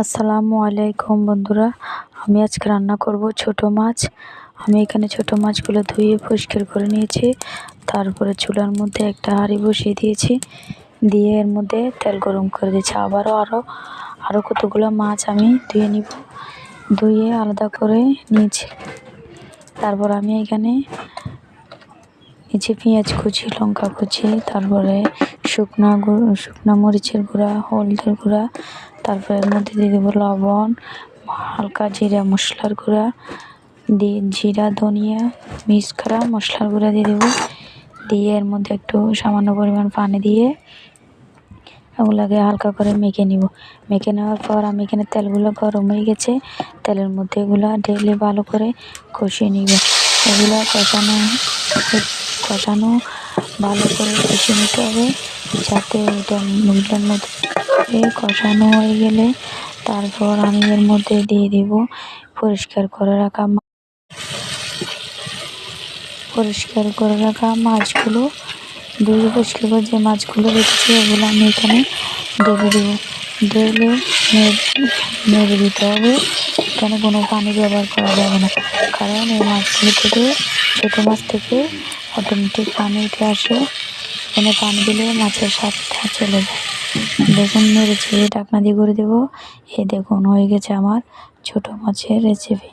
আসসালামু আলাইকুম বন্ধুরা, আমি আজকে রান্না করব ছোট মাছ। আমি এখানে ছোট মাছগুলো ধুয়ে পরিষ্কার করে নিয়েছি। তারপরে চুলার মধ্যে একটা হাঁড়ি বসিয়ে দিয়েছি, দিয়ে এর মধ্যে তেল গরম করে দিয়েছি। আরও কতগুলো মাছ আমি ধুয়ে নিব, ধুয়ে আলাদা করে নিয়েছি। তারপর আমি এখানে নিচে পেঁয়াজ কুচি, লঙ্কা কুচি, তারপরে শুকনা মরিচের গুঁড়া, হলদের গুঁড়া, তারপরে এর মধ্যে দিয়ে দেবো লবণ, হালকা জিরা মশলার গুঁড়া, দিয়ে জিরা ধনিয়া মিক্স করা মশলার গুঁড়া দিয়ে দেবো। দিয়ে এর মধ্যে একটু সামান্য পরিমাণ পানি দিয়ে ওগুলোকে হালকা করে মেখে নিব। মেখে নেওয়ার পর আমি এখানে তেলগুলো গরম হয়ে গেছে, তেলের মধ্যে এগুলো ঢেলে ভালো করে কষিয়ে নিব। এগুলো কষানো ভালো করে কষিয়ে নিতে হবে, যাতে এটা মুরগির মধ্যে কষানো হয়ে গেলে তারপর আমি এর মধ্যে দিয়ে দিব পরিষ্কার করে রাখা মাছগুলো। ধুয়ে পরিষ্কার করে যে মাছগুলো রেখেছি ওগুলো আমি এখানে ঢেলে দেবো। ঢেলে নেড়ে দিতে হবে। এখানে কোনো পানি ব্যবহার করা যাবে না, কারণ এই মাছগুলো থেকে, ছোটো মাছ থেকে অটোমেটিক পানি উঠে আসে। এখানে পানি দিলে মাছের স্বাদটা চলে যায়। দেখুন, নেড়ে চেড়ে ঢাকনা দিয়ে করে দেবো। দেখুন, হয়ে গেছে আমার ছোটো মাছের রেসিপি।